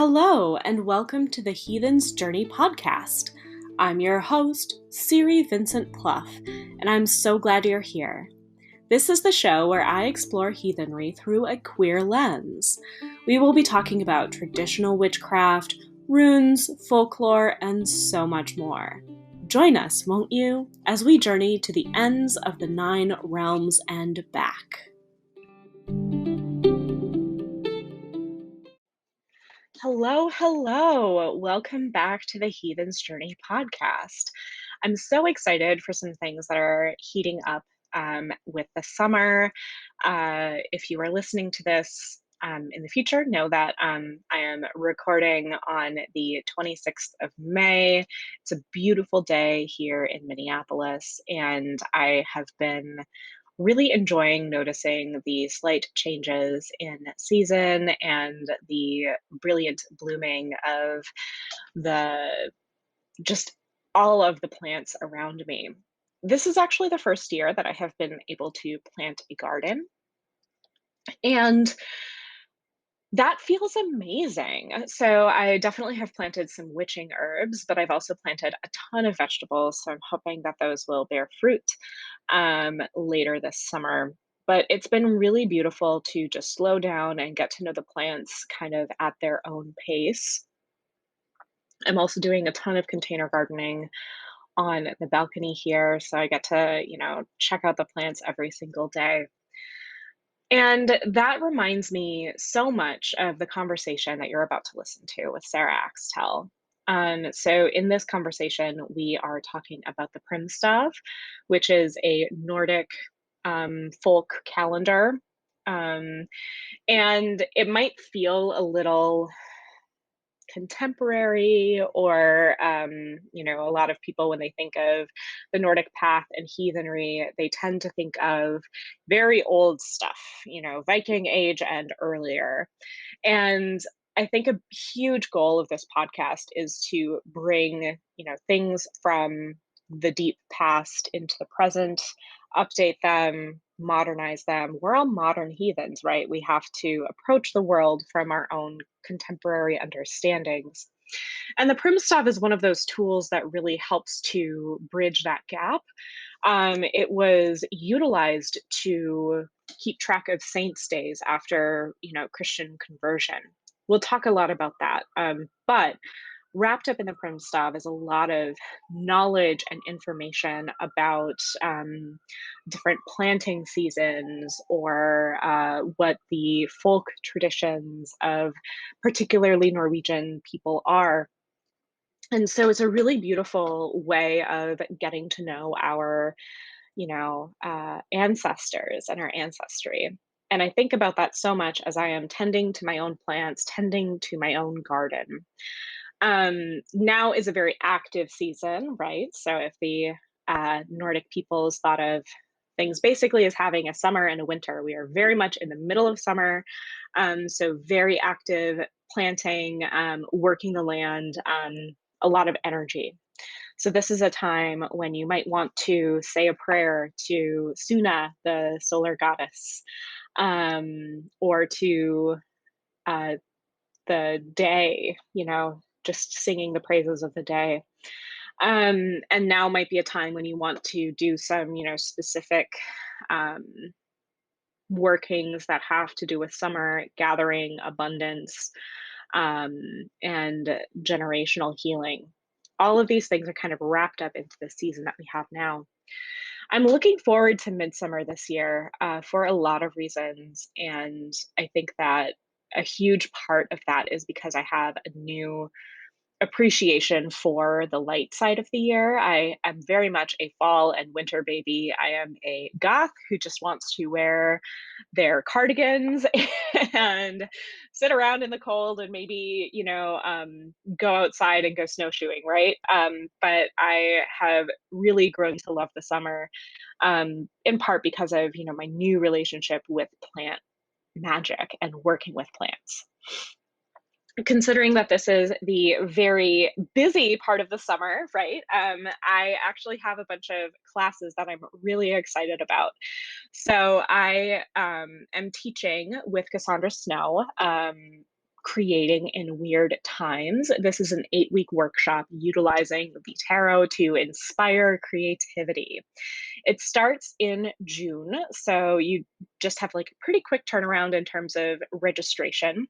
Hello, and welcome to the Heathens Journey podcast. I'm your host, Siri Vincent Plough, and I'm so glad you're here. This is the show where I explore heathenry through a queer lens. We will be talking about traditional witchcraft, runes, folklore, and so much more. Join us, won't you, as we journey to the ends of the 9 realms and back. Hello. Welcome back to the Heathens Journey podcast. I'm so excited for some things that are heating up with the summer. If you are listening to this in the future, know that I am recording on the 26th of May. It's a beautiful day here in Minneapolis, and I have been really enjoying noticing the slight changes in season and the brilliant blooming of just all of the plants around me. This is actually the first year that I have been able to plant a garden, and that feels amazing. So I definitely have planted some witching herbs, but I've also planted a ton of vegetables. So I'm hoping that those will bear fruit later this summer. But it's been really beautiful to just slow down and get to know the plants kind of at their own pace. I'm also doing a ton of container gardening on the balcony here. So I get to, check out the plants every single day. And that reminds me so much of the conversation that you're about to listen to with Sara Axtell. So in this conversation, we are talking about the Primstav, which is a Nordic folk calendar. And it might feel a little contemporary or a lot of people, when they think of the Nordic path and heathenry, they tend to think of very old stuff, Viking age and earlier. And I think a huge goal of this podcast is to bring things from the deep past into the present, update them, modernize them. We're all modern heathens, right? We have to approach the world from our own contemporary understandings. And the Primstav is one of those tools that really helps to bridge that gap. It was utilized to keep track of saints' days after, Christian conversion. We'll talk a lot about that. But wrapped up in the Primstav is a lot of knowledge and information about different planting seasons or what the folk traditions of particularly Norwegian people are. And so it's a really beautiful way of getting to know our, ancestors and our ancestry. And I think about that so much as I am tending to my own plants, tending to my own garden. Now is a very active season, right? So if the Nordic peoples thought of things basically as having a summer and a winter, we are very much in the middle of summer. So very active planting, working the land, a lot of energy. So this is a time when you might want to say a prayer to Suna, the solar goddess, or to the day, just singing the praises of the day. And now might be a time when you want to do some, specific workings that have to do with summer, gathering, abundance, and generational healing. All of these things are kind of wrapped up into the season that we have now. I'm looking forward to Midsummer this year for a lot of reasons. And I think that a huge part of that is because I have a new appreciation for the light side of the year. I am very much a fall and winter baby. I am a goth who just wants to wear their cardigans and sit around in the cold and maybe, go outside and go snowshoeing, right? But I have really grown to love the summer, in part because of, my new relationship with plant magic and working with plants. Considering that this is the very busy part of the summer, right? I actually have a bunch of classes that I'm really excited about. So I am teaching with Cassandra Snow Creating in Weird Times. This is an 8-week workshop utilizing the tarot to inspire creativity. It starts in June, so you just have like a pretty quick turnaround in terms of registration.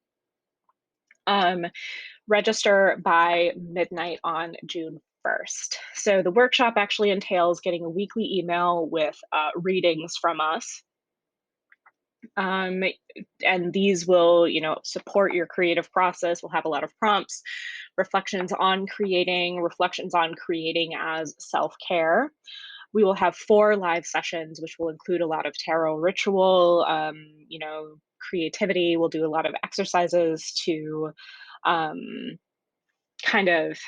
Register by midnight on June 1st. So the workshop actually entails getting a weekly email with readings from us. And these will, support your creative process. We'll have a lot of prompts, reflections on creating as self-care. We will have 4 live sessions, which will include a lot of tarot ritual, creativity. We'll do a lot of exercises to kind of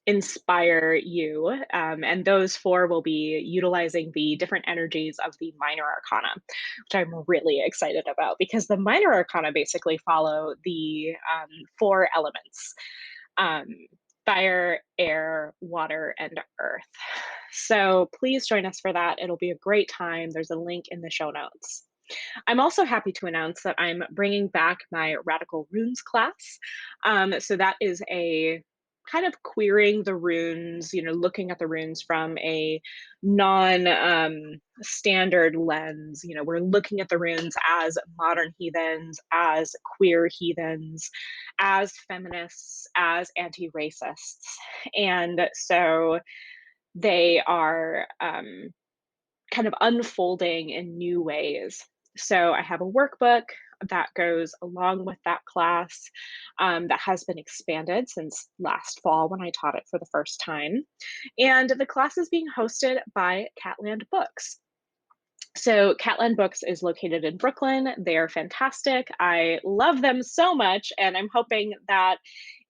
inspire you. And those 4 will be utilizing the different energies of the minor arcana, which I'm really excited about because the minor arcana basically follow the 4 elements: fire, air, water, and earth. So please join us for that. It'll be a great time. There's a link in the show notes. I'm also happy to announce that I'm bringing back my Radical Runes class. So that is a kind of queering the runes, looking at the runes from a non-standard lens. We're looking at the runes as modern heathens, as queer heathens, as feminists, as anti-racists. And so they are kind of unfolding in new ways. So I have a workbook that goes along with that class that has been expanded since last fall when I taught it for the first time. And the class is being hosted by Catland Books. So Catland Books is located in Brooklyn. They are fantastic. I love them so much, and I'm hoping that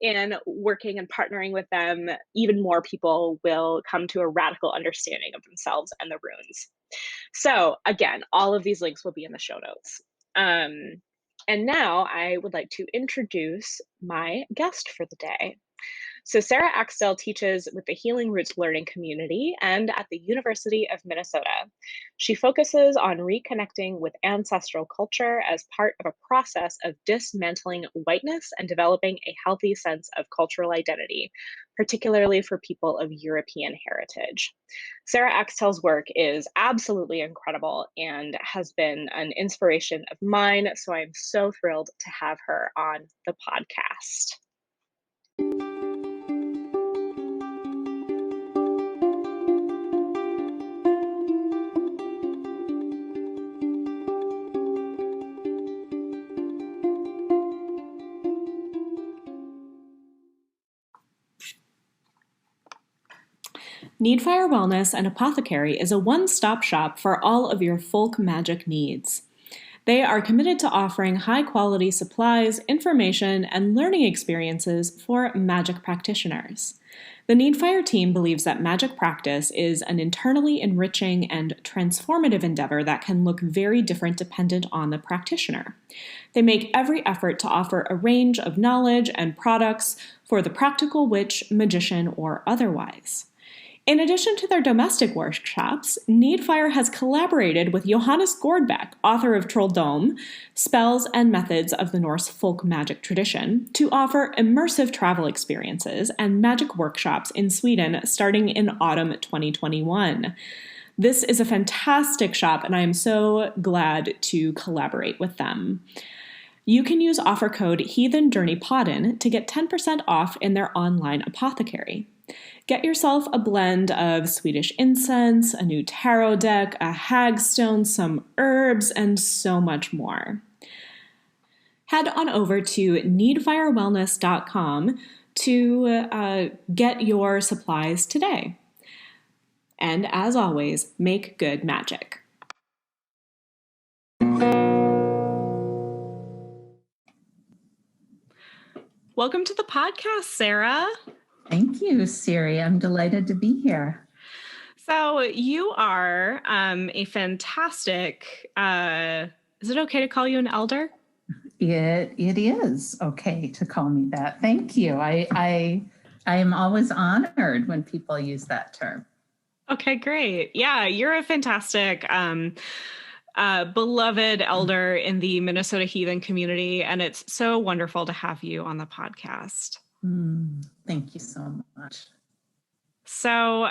in working and partnering with them, even more people will come to a radical understanding of themselves and the runes. So again, all of these links will be in the show notes. And now I would like to introduce my guest for the day. So Sara Axtell teaches with the Healing Roots Learning Community and at the University of Minnesota. She focuses on reconnecting with ancestral culture as part of a process of dismantling whiteness and developing a healthy sense of cultural identity, particularly for people of European heritage. Sara Axtell's work is absolutely incredible and has been an inspiration of mine, so I'm so thrilled to have her on the podcast. Needfire Wellness and Apothecary is a one-stop shop for all of your folk magic needs. They are committed to offering high-quality supplies, information, and learning experiences for magic practitioners. The Needfire team believes that magic practice is an internally enriching and transformative endeavor that can look very different dependent on the practitioner. They make every effort to offer a range of knowledge and products for the practical witch, magician, or otherwise. In addition to their domestic workshops, Needfire has collaborated with Johannes Gordbeck, author of Trolldom, Spells and Methods of the Norse Folk Magic Tradition, to offer immersive travel experiences and magic workshops in Sweden starting in autumn 2021. This is a fantastic shop, and I am so glad to collaborate with them. You can use offer code HeathenJourneyPodden to get 10% off in their online apothecary. Get yourself a blend of Swedish incense, a new tarot deck, a hagstone, some herbs, and so much more. Head on over to needfirewellness.com to get your supplies today. And as always, make good magic. Welcome to the podcast, Sara. Thank you, Siri. I'm delighted to be here. So you are a fantastic, is it okay to call you an elder? It is okay to call me that. Thank you. I am always honored when people use that term. Okay, great. Yeah, you're a fantastic beloved elder in the Minnesota heathen community, and it's so wonderful to have you on the podcast. Thank you so much. So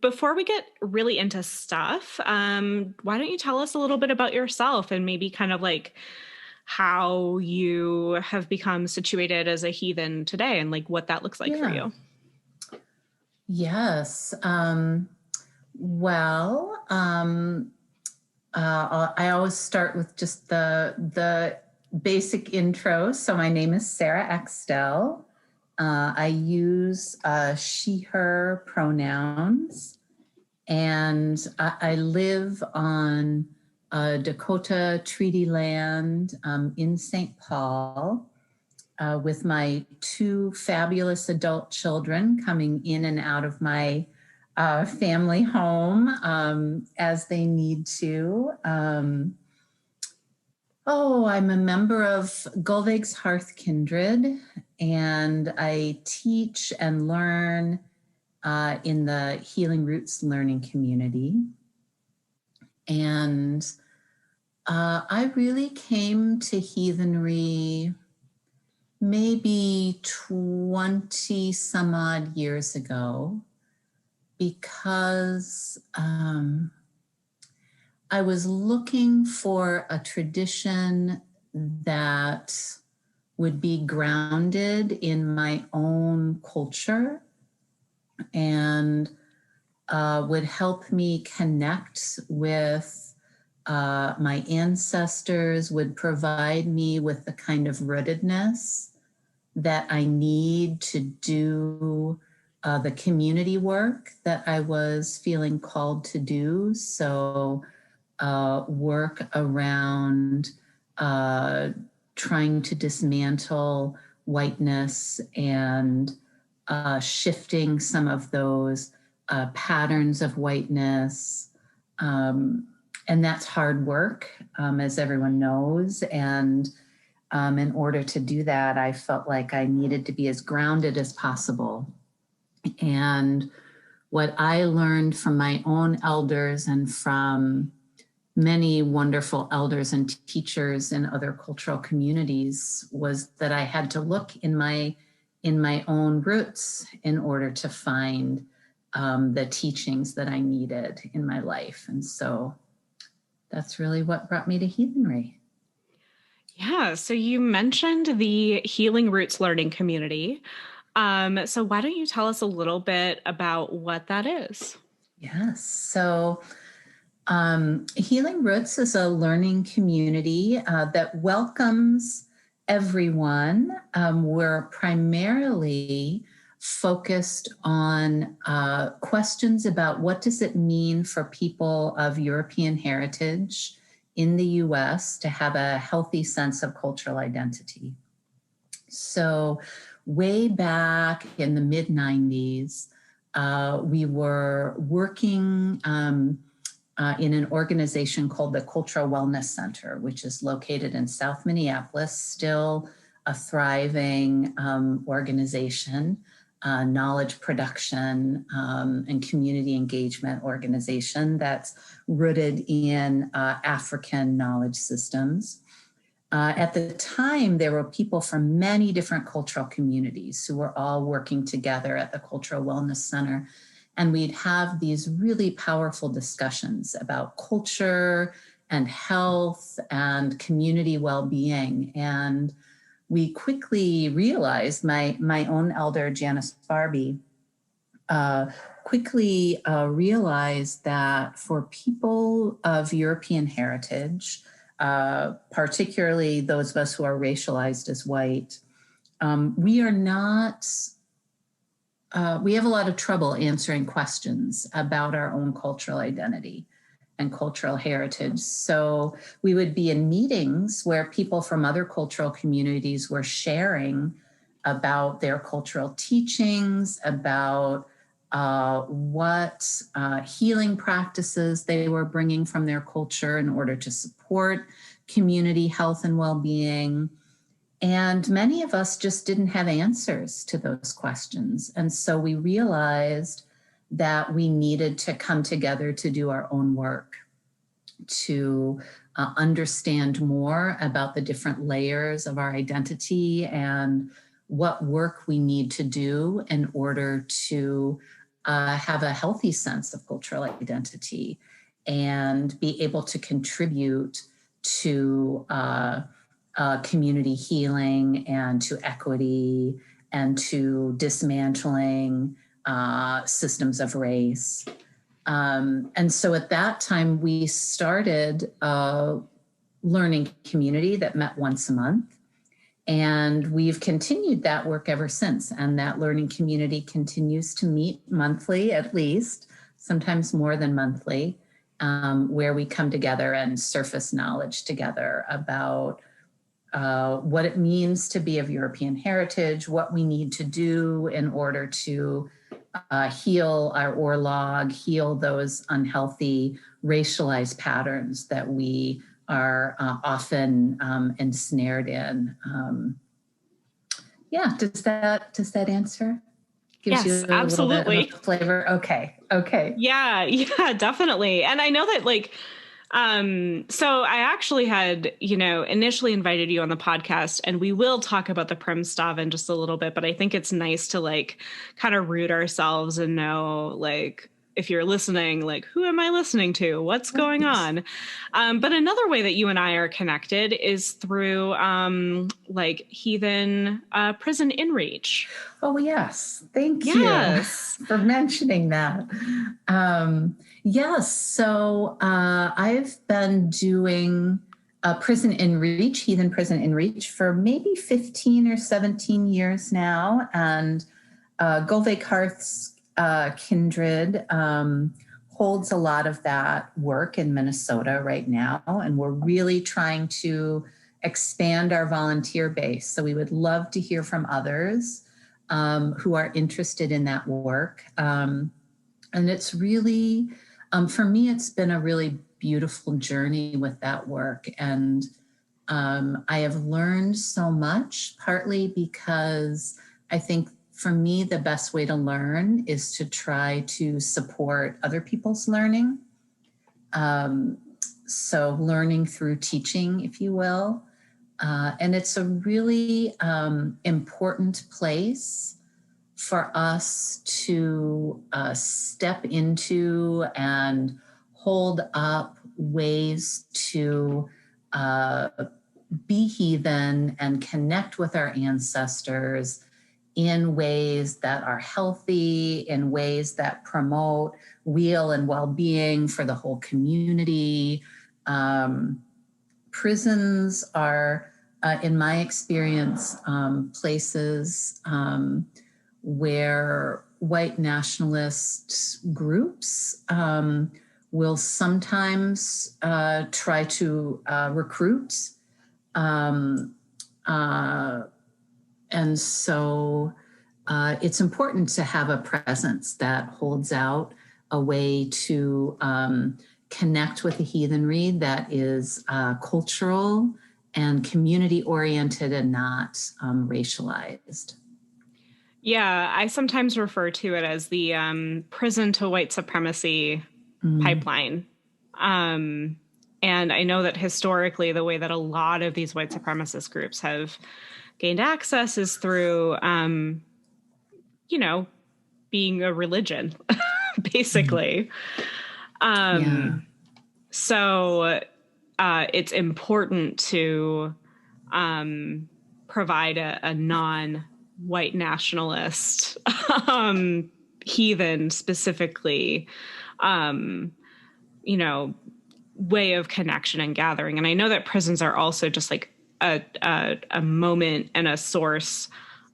before we get really into stuff, why don't you tell us a little bit about yourself and maybe kind of like how you have become situated as a heathen today and like what that looks like for you? Yes. I always start with just the basic intro. So my name is Sara Axtell. I use she, her pronouns, and I live on Dakota Treaty Land in St. Paul with my 2 fabulous adult children coming in and out of my family home as they need to. I'm a member of Gullveig's Hearth Kindred, and I teach and learn in the Healing Roots learning community. And I really came to heathenry maybe 20 some odd years ago because I was looking for a tradition that would be grounded in my own culture and would help me connect with my ancestors, would provide me with the kind of rootedness that I need to do the community work that I was feeling called to do. So work around trying to dismantle whiteness and shifting some of those patterns of whiteness. And that's hard work, as everyone knows. And in order to do that, I felt like I needed to be as grounded as possible. And what I learned from my own elders and from many wonderful elders and teachers in other cultural communities was that I had to look in my own roots in order to find the teachings that I needed in my life. And so that's really what brought me to heathenry. Yeah, so you mentioned the Healing Roots learning community. So why don't you tell us a little bit about what that is? Yes, so Healing Roots is a learning community that welcomes everyone. We're primarily focused on questions about what does it mean for people of European heritage in the US to have a healthy sense of cultural identity. So way back in the mid-90s, we were working in an organization called the Cultural Wellness Center, which is located in South Minneapolis, still a thriving organization, knowledge production and community engagement organization that's rooted in African knowledge systems. At the time, there were people from many different cultural communities who were all working together at the Cultural Wellness Center. And we'd have these really powerful discussions about culture and health and community well-being. And we quickly realized, my own elder, Janice Barbie, quickly realized that for people of European heritage, particularly those of us who are racialized as white, we are not, we have a lot of trouble answering questions about our own cultural identity and cultural heritage. So we would be in meetings where people from other cultural communities were sharing about their cultural teachings, about what healing practices they were bringing from their culture in order to support community health and well-being. And many of us just didn't have answers to those questions. And so we realized that we needed to come together to do our own work. to understand more about the different layers of our identity and what work we need to do in order to have a healthy sense of cultural identity and be able to contribute to community healing and to equity and to dismantling systems of race. And so at that time, we started a learning community that met once a month. And we've continued that work ever since. And that learning community continues to meet monthly, at least, sometimes more than monthly, where we come together and surface knowledge together about what it means to be of European heritage, what we need to do in order to heal our orlog, heal those unhealthy racialized patterns that we are often ensnared in. Yeah, does that answer? Gives yes, you a absolutely. little bit of flavor. Okay. Yeah, definitely. And I know that so I actually had, initially invited you on the podcast, and we will talk about the Primstav in just a little bit, but I think it's nice to kind of root ourselves and know, if you're listening, who am I listening to? What's going on? But another way that you and I are connected is through heathen prison inreach. Oh, yes. Thank you for mentioning that. Yes. So I've been doing prison inreach, heathen prison inreach, for maybe 15 or 17 years now. And Golvik Hearth's Kindred holds a lot of that work in Minnesota right now. And we're really trying to expand our volunteer base. So we would love to hear from others who are interested in that work. And it's really, for me, it's been a really beautiful journey with that work. And I have learned so much, partly because I think for me, the best way to learn is to try to support other people's learning. So learning through teaching, if you will. And it's a really important place for us to step into and hold up ways to be heathen and connect with our ancestors in ways that are healthy, in ways that promote weal and well-being for the whole community. Prisons are, in my experience, places where white nationalist groups will sometimes try to recruit. And so it's important to have a presence that holds out a way to connect with the heathenry that is cultural and community-oriented and not racialized. Yeah, I sometimes refer to it as the prison to white supremacy pipeline. And I know that historically, the way that a lot of these white supremacist groups have gained access is through, being a religion, basically. So it's important to provide a non-white nationalist, heathen specifically, way of connection and gathering. And I know that prisons are also just a moment and a source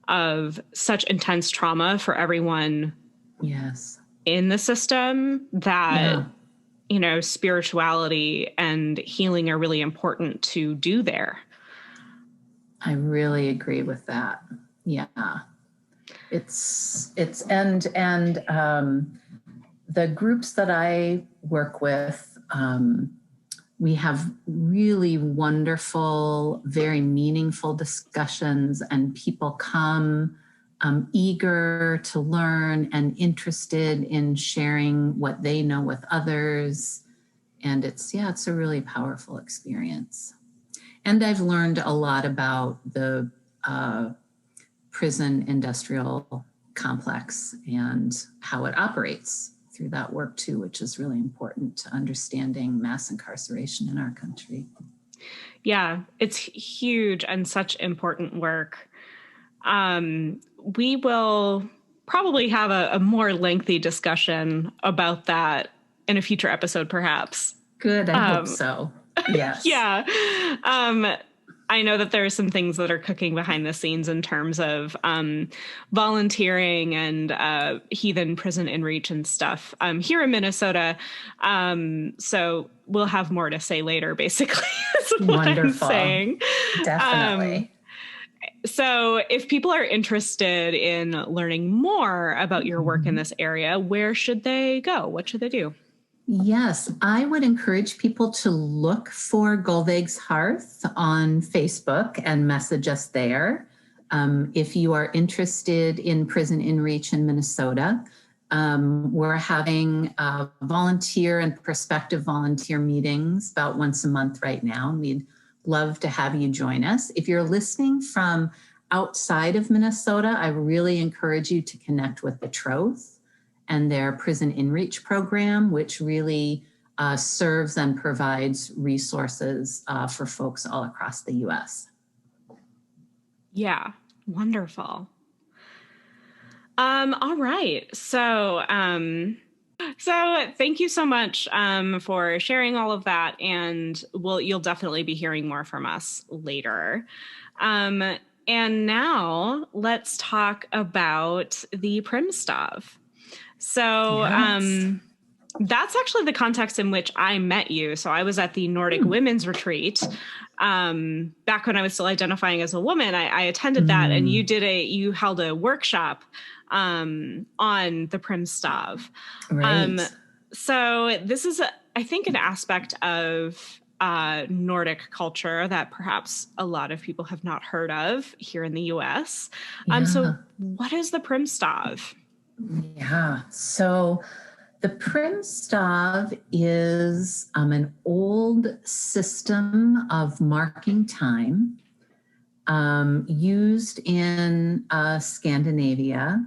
of such intense trauma for everyone in the system that, spirituality and healing are really important to do there. I really agree with that. Yeah. It's the groups that I work with, we have really wonderful, very meaningful discussions, and people come eager to learn and interested in sharing what they know with others. And it's a really powerful experience. And I've learned a lot about the prison industrial complex and how it operates through that work too, which is really important to understanding mass incarceration in our country. Yeah, it's huge and such important work. We will probably have a more lengthy discussion about that in a future episode, perhaps. Good, I hope so. Yes. Yeah. I know that there are some things that are cooking behind the scenes in terms of volunteering and heathen prison inreach and stuff here in Minnesota. So we'll have more to say later, basically. Is what Wonderful. I'm saying. Definitely. So if people are interested in learning more about your work in this area, where should they go? What should they do? Yes, I would encourage people to look for Gullveig's Hearth on Facebook and message us there. If you are interested in prison inreach in Minnesota, we're having volunteer and prospective volunteer meetings about once a month right now. And we'd love to have you join us. If you're listening from outside of Minnesota, I really encourage you to connect with the Troth and their prison inreach program, which really serves and provides resources for folks all across the U.S. Yeah, wonderful. All right. So thank you so much for sharing all of that, and you'll definitely be hearing more from us later. And now let's talk about the Primstav. So Yes. That's actually the context in which I met you. So I was at the Nordic Women's Retreat back when I was still identifying as a woman. I attended that, and you held a workshop on the Primstav. Right. So this is, I think, an aspect of Nordic culture that perhaps a lot of people have not heard of here in the U.S. So what is the Primstav? Yeah, so the Primstav is an old system of marking time used in Scandinavia.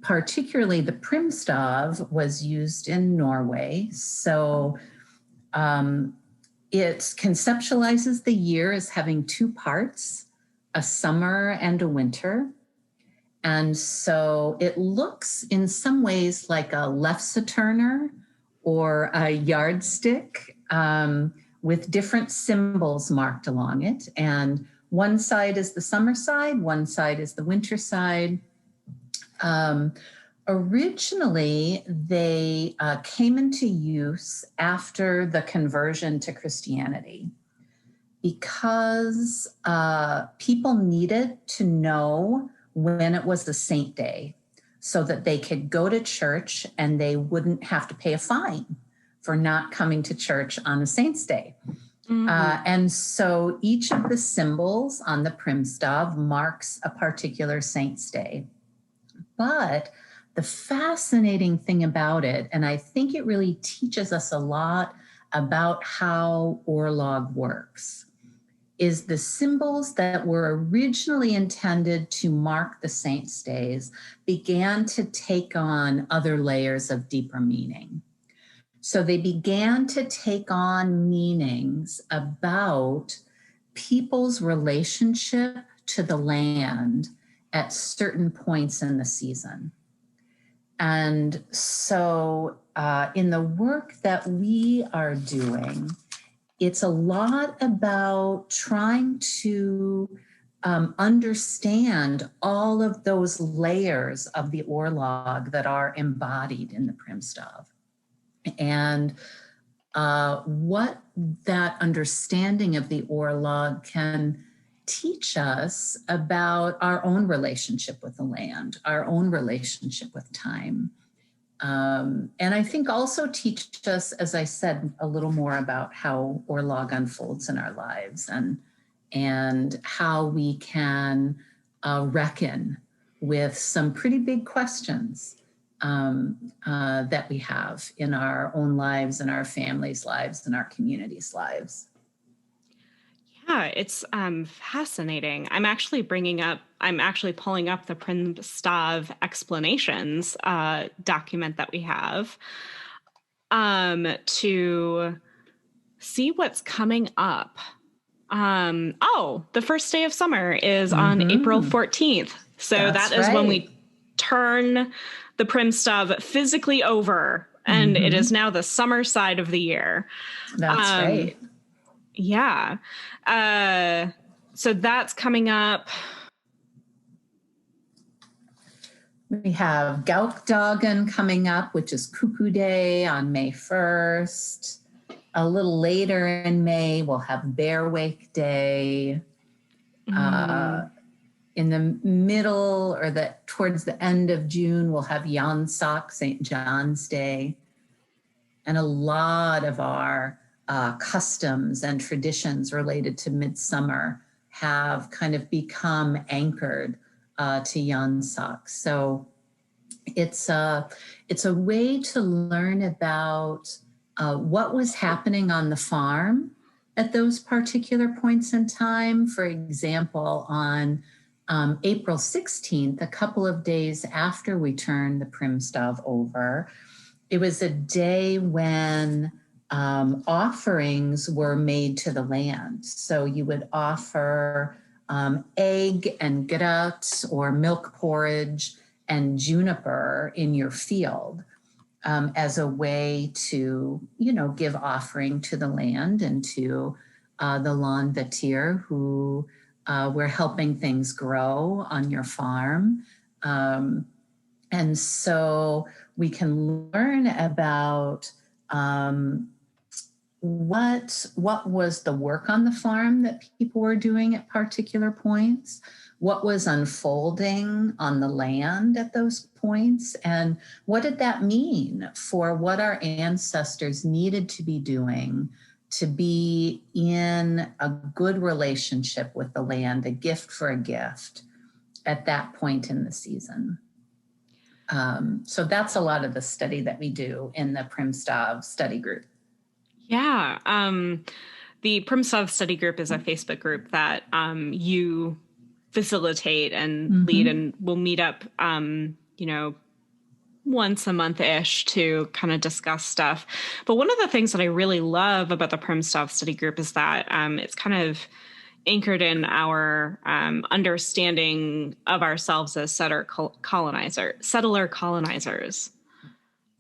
Particularly the Primstav was used in Norway. So it conceptualizes the year as having two parts, a summer and a winter. And so it looks in some ways like a lefseturner or a yardstick with different symbols marked along it. And one side is the summer side, one side is the winter side. Originally, they came into use after the conversion to Christianity because people needed to know when it was the saint day so that they could go to church and they wouldn't have to pay a fine for not coming to church on a saint's day. And so each of the symbols on the Primstav marks a particular saint's day. But the fascinating thing about it, and I think it really teaches us a lot about how Orlog works, is the symbols that were originally intended to mark the saints' days began to take on other layers of deeper meaning. So they began to take on meanings about people's relationship to the land at certain points in the season. And so in the work that we are doing, it's a lot about trying to understand all of those layers of the Orlog that are embodied in the Primstav. And what that understanding of the Orlog can teach us about our own relationship with the land, our own relationship with time. And I think also teach us, as I said, a little more about how Orlog unfolds in our lives and how we can reckon with some pretty big questions that we have in our own lives and our families' lives and our communities' lives. Yeah, it's fascinating. I'm actually pulling up the Primstav explanations document that we have to see what's coming up. The first day of summer is on April 14th. So that is when we turn the Primstav physically over, and it is now the summer side of the year. That's right. Yeah. So that's coming up. We have Gaukdagen coming up, which is Cuckoo Day on May 1st. A little later in May, we'll have Bear Wake Day. In the middle or towards the end of June, we'll have Jansak, St. John's Day. And a lot of our customs and traditions related to midsummer have kind of become anchored to Jansak. So it's a way to learn about what was happening on the farm at those particular points in time. For example, on April 16th, a couple of days after we turned the Primstav over, it was a day when offerings were made to the land. So you would offer egg and grøt, or milk porridge, and juniper in your field as a way to, give offering to the land and to the landvættir who were helping things grow on your farm. And so we can learn about what was the work on the farm that people were doing at particular points, what was unfolding on the land at those points, and what did that mean for what our ancestors needed to be doing to be in a good relationship with the land, a gift for a gift at that point in the season. So that's a lot of the study that we do in the Primstav study group. Yeah. The Primstav study group is a Facebook group that you facilitate and lead, and we'll meet up, once a month-ish to kind of discuss stuff. But one of the things that I really love about the Primstav study group is that it's kind of anchored in our understanding of ourselves as settler colonizers.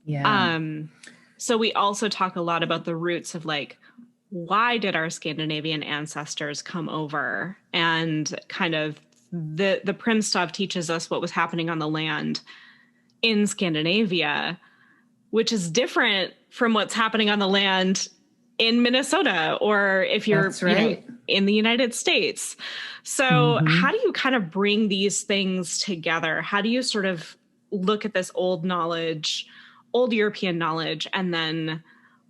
Yeah. So we also talk a lot about the roots of why did our Scandinavian ancestors come over, and kind of the Primstav teaches us what was happening on the land in Scandinavia, which is different from what's happening on the land in Minnesota, or if you're in the United States. So how do you kind of bring these things together? How do you sort of look at this old knowledge, old European knowledge, and then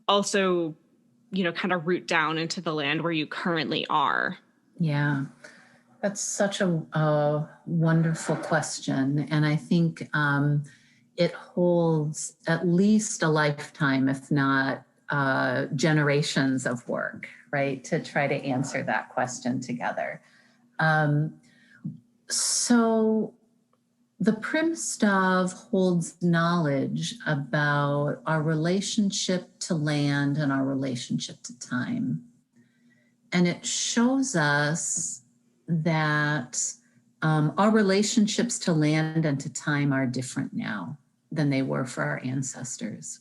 also, kind of root down into the land where you currently are? Yeah, that's such a wonderful question. And I think it holds at least a lifetime, if not generations of work, right, to try to answer that question together. So the Primstav holds knowledge about our relationship to land and our relationship to time. And it shows us that our relationships to land and to time are different now than they were for our ancestors.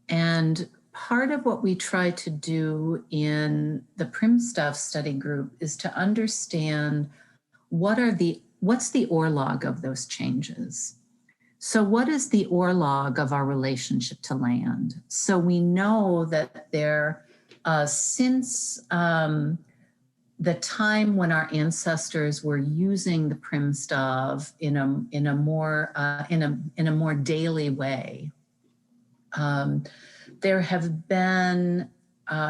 And part of what we try to do in the Primstav study group is to understand what's the orlog of those changes. So what is the orlog of our relationship to land? So we know that since the time when our ancestors were using the Primstav in a more daily way, there have been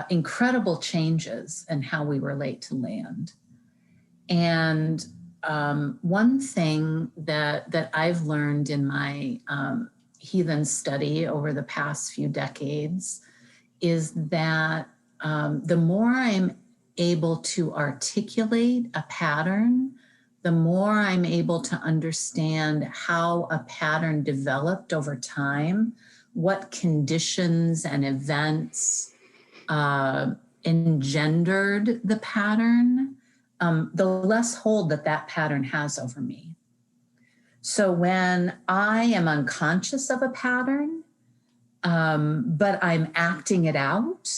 incredible changes in how we relate to land. And one thing that I've learned in my heathen study over the past few decades is that the more I'm able to articulate a pattern, the more I'm able to understand how a pattern developed over time, what conditions and events engendered the pattern, the less hold that pattern has over me. So when I am unconscious of a pattern, but I'm acting it out,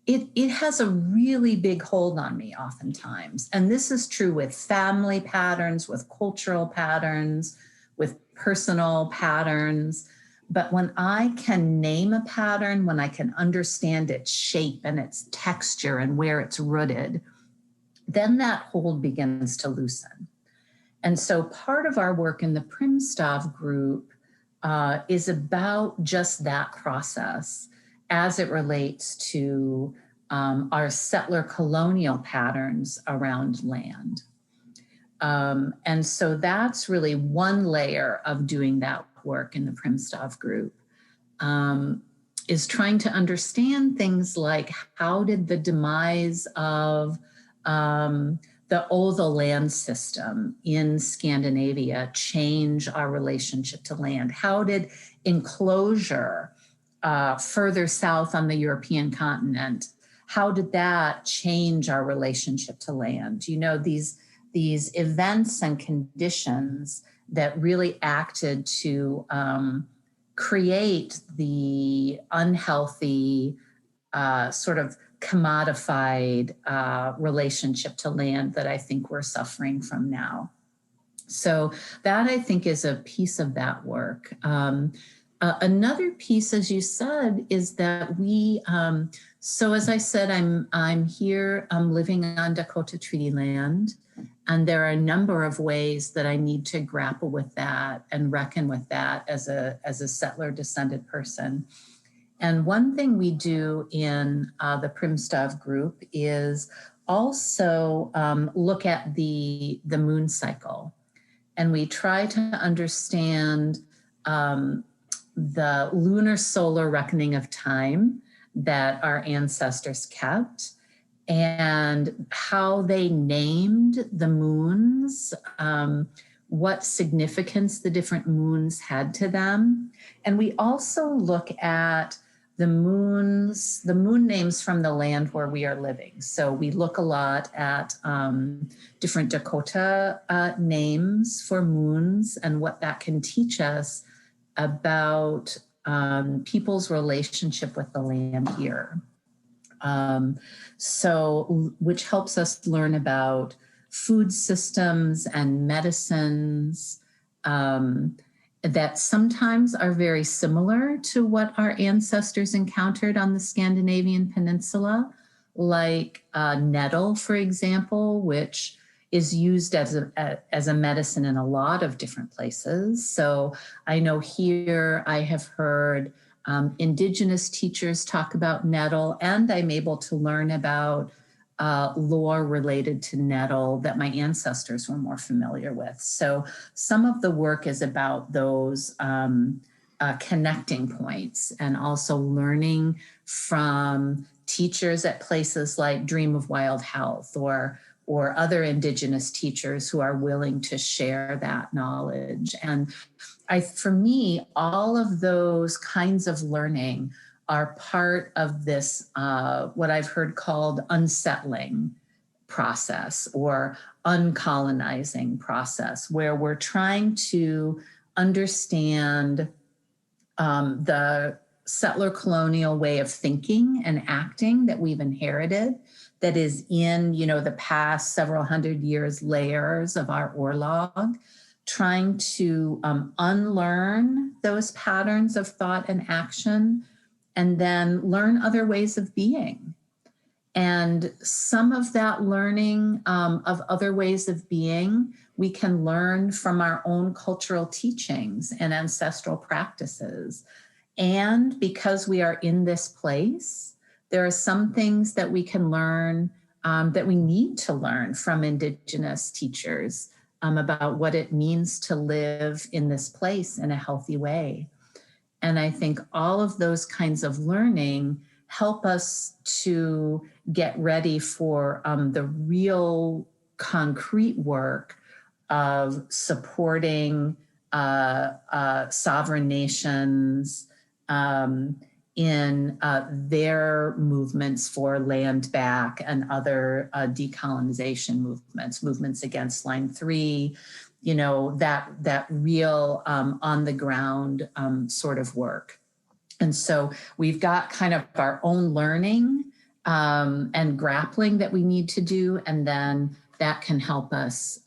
it has a really big hold on me oftentimes. And this is true with family patterns, with cultural patterns, with personal patterns. But when I can name a pattern, when I can understand its shape and its texture and where it's rooted, then that hold begins to loosen. And so part of our work in the Primstav group is about just that process as it relates to our settler colonial patterns around land. And so that's really one layer of doing that work in the Primstav group, is trying to understand things like how did the demise of the Othel land system in Scandinavia change our relationship to land? How did enclosure further south on the European continent, how did that change our relationship to land? You know, these events and conditions that really acted to create the unhealthy sort of commodified relationship to land that I think we're suffering from now. So that, I think, is a piece of that work. Another piece, as you said, is that we, so as I said, I'm here, I'm living on Dakota Treaty land, and there are a number of ways that I need to grapple with that and reckon with that as a settler descended person. And one thing we do in the Primstav group is also look at the moon cycle. And we try to understand the lunar solar reckoning of time that our ancestors kept and how they named the moons, what significance the different moons had to them. And we also look at the moon names from the land where we are living. So we look a lot at different Dakota names for moons and what that can teach us about people's relationship with the land here. So, which helps us learn about food systems and medicines that sometimes are very similar to what our ancestors encountered on the Scandinavian peninsula, like nettle, for example, which is used as a medicine in a lot of different places. So I know here I have heard indigenous teachers talk about nettle, and I'm able to learn about lore related to nettle that my ancestors were more familiar with. So some of the work is about those connecting points, and also learning from teachers at places like Dream of Wild Health or other indigenous teachers who are willing to share that knowledge. And for me, all of those kinds of learning are part of this, what I've heard called unsettling process or uncolonizing process, where we're trying to understand the settler colonial way of thinking and acting that we've inherited, that is in, the past several hundred years layers of our orlog, trying to unlearn those patterns of thought and action, and then learn other ways of being. And some of that learning of other ways of being, we can learn from our own cultural teachings and ancestral practices. And because we are in this place, there are some things that we can learn, that we need to learn from indigenous teachers about what it means to live in this place in a healthy way. And I think all of those kinds of learning help us to get ready for the real concrete work of supporting sovereign nations in their movements for land back and other decolonization movements against Line 3, that real on the ground sort of work. And so we've got kind of our own learning and grappling that we need to do, and then that can help us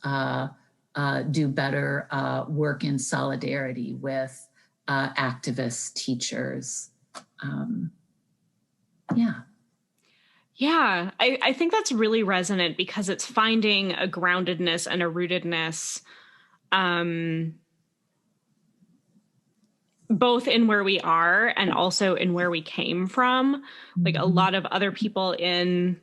do better work in solidarity with activists, teachers. Yeah, I think that's really resonant because it's finding a groundedness and a rootedness both in where we are and also in where we came from. Like a lot of other people in,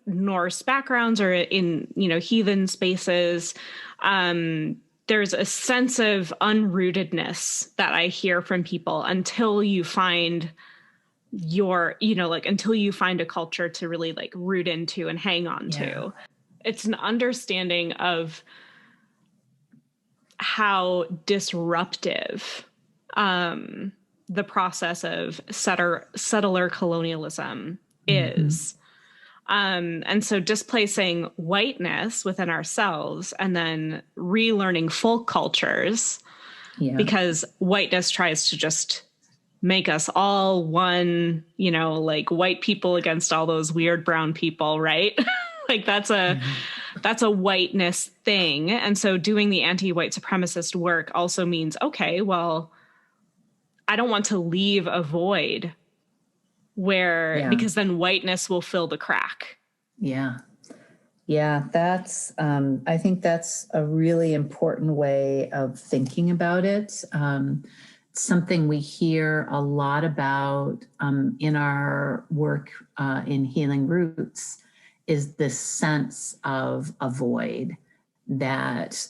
Norse backgrounds or in, heathen spaces, there's a sense of unrootedness that I hear from people until you find until you find a culture to really like root into and hang on to. It's an understanding of how disruptive the process of settler colonialism is. And so displacing whiteness within ourselves and then relearning folk cultures because whiteness tries to just make us all one, like white people against all those weird brown people, right? Like that's a whiteness thing. And so doing the anti-white supremacist work also means, okay, well, I don't want to leave a void because then whiteness will fill the crack. Yeah, that's, I think that's a really important way of thinking about it. Something we hear a lot about in our work in Healing Roots is this sense of a void that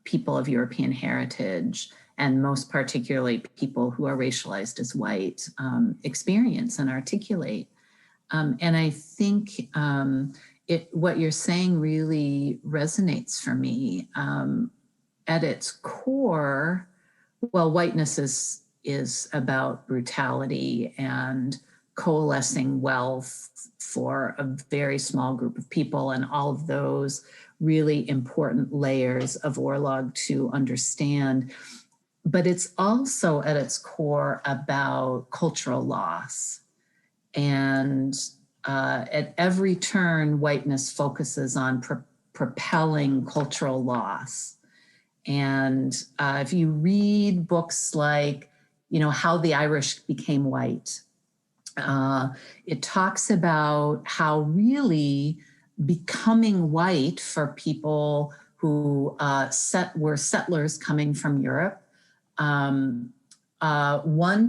people of European heritage, and most particularly people who are racialized as white, experience and articulate. And I think what you're saying really resonates for me. At its core, well, whiteness is about brutality and coalescing wealth for a very small group of people, and all of those really important layers of Orlog to understand. But it's also at its core about cultural loss. And at every turn, whiteness focuses on propelling cultural loss. And if you read books like, How the Irish Became White, it talks about how really becoming white for people who were settlers coming from Europe, one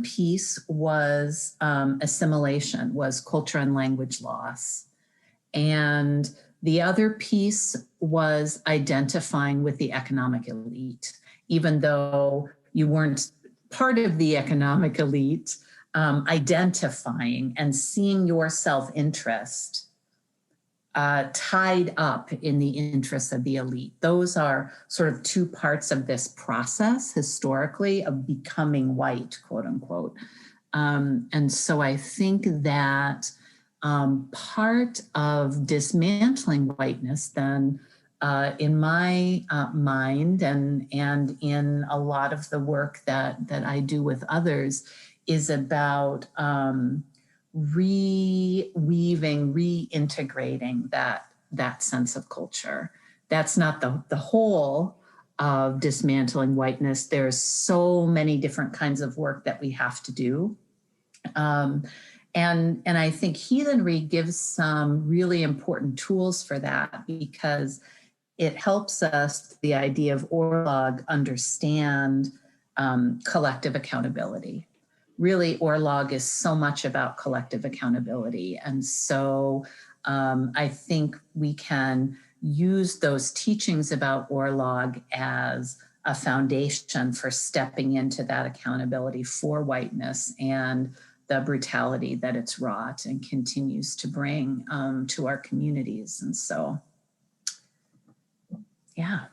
piece was assimilation, was culture and language loss. And the other piece was identifying with the economic elite, even though you weren't part of the economic elite, identifying and seeing your self-interest tied up in the interests of the elite. Those are sort of two parts of this process historically of becoming white, quote unquote. And so I think that part of dismantling whiteness then in my mind and in a lot of the work that I do with others is about reweaving, reintegrating that sense of culture. That's not the whole of dismantling whiteness. There's so many different kinds of work that we have to do. And I think heathenry gives some really important tools for that because it helps us, the idea of Orlog, understand collective accountability. Really, Orlog is so much about collective accountability. And so I think we can use those teachings about Orlog as a foundation for stepping into that accountability for whiteness and the brutality that it's wrought and continues to bring to our communities. And so, yeah,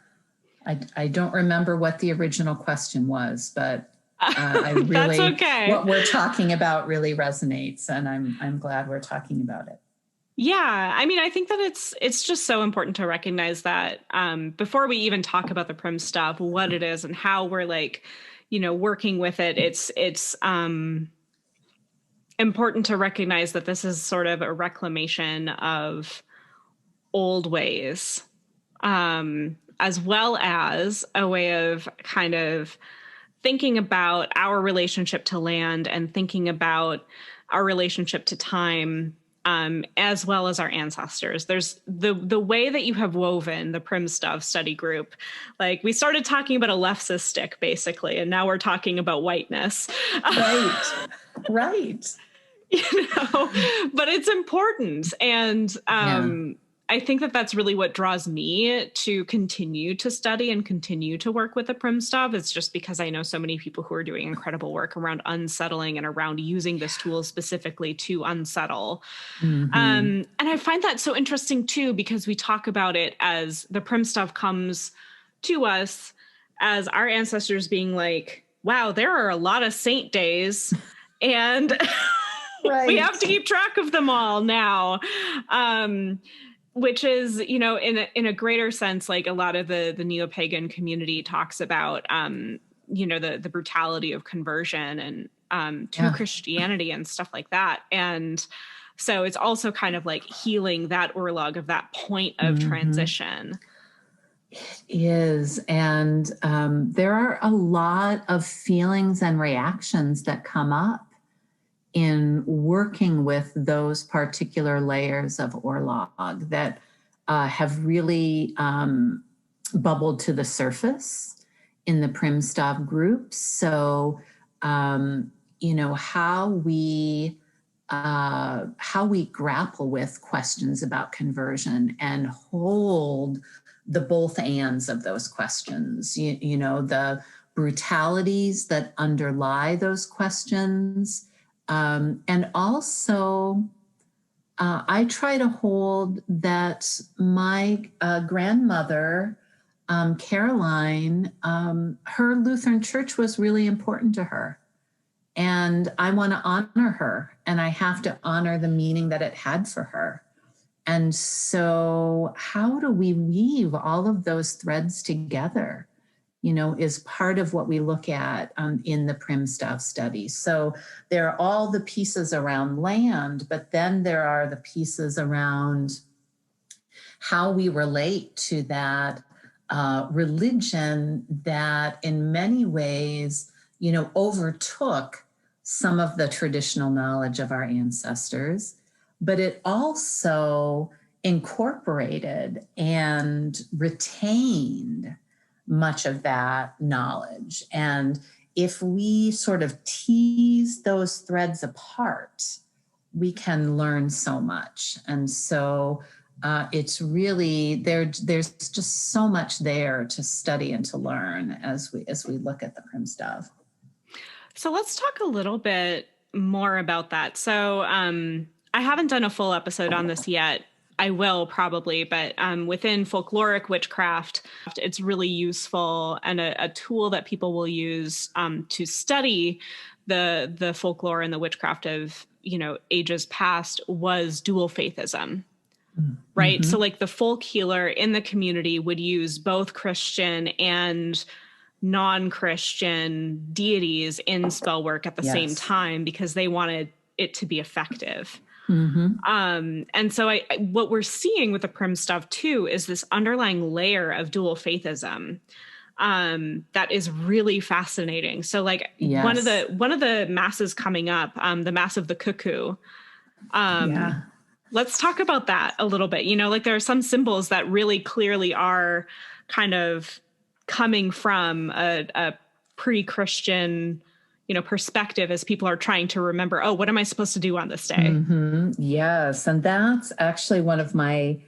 I don't remember what the original question was, but I really, that's okay. What we're talking about really resonates, and I'm glad we're talking about it. Yeah, I mean, I think that it's just so important to recognize that before we even talk about the Primstav, what it is and how we're like, working with it. It's important to recognize that this is sort of a reclamation of old ways, as well as a way of kind of thinking about our relationship to land and thinking about our relationship to time, as well as our ancestors. There's the way that you have woven the Primstav study group. Like, we started talking about a leftist stick, basically, and now we're talking about whiteness. Right. But it's important. And I think that that's really what draws me to continue to study and continue to work with the Primstav. It's just because I know so many people who are doing incredible work around unsettling and around using this tool specifically to unsettle. And I find that so interesting too, because we talk about it as the Primstav comes to us as our ancestors being like, wow, there are a lot of saint days and we have to keep track of them all now. Which is, in a greater sense, like a lot of the neo-pagan community talks about, the brutality of conversion and to Christianity and stuff like that. And so it's also kind of like healing that Orlog of that point of transition. It is. And there are a lot of feelings and reactions that come up in working with those particular layers of Orlog that have really bubbled to the surface in the Primstav group. So, how we grapple with questions about conversion and hold the both ands of those questions, the brutalities that underlie those questions. And also, I try to hold that my grandmother, Caroline, her Lutheran church was really important to her. And I want to honor her, and I have to honor the meaning that it had for her. And so how do we weave all of those threads together? Is part of what we look at in the Primstav study. So there are all the pieces around land, but then there are the pieces around how we relate to that religion that in many ways, overtook some of the traditional knowledge of our ancestors, but it also incorporated and retained much of that knowledge. And if we sort of tease those threads apart, we can learn so much. And so it's really, there's just so much there to study and to learn as we look at the Primstav. So let's talk a little bit more about that. So I haven't done a full episode on this yet. I will probably, but within folkloric witchcraft, it's really useful and a tool that people will use to study the folklore and the witchcraft of, ages past was dual faithism, right? So like the folk healer in the community would use both Christian and non-Christian deities in spell work at the same time because they wanted it to be effective. And so what we're seeing with the Primstav too is this underlying layer of dual faithism that is really fascinating. So like one of the masses coming up, the Mass of the Cuckoo. Let's talk about that a little bit. Like there are some symbols that really clearly are kind of coming from a pre-Christian perspective as people are trying to remember, what am I supposed to do on this day? Yes. And that's actually one of my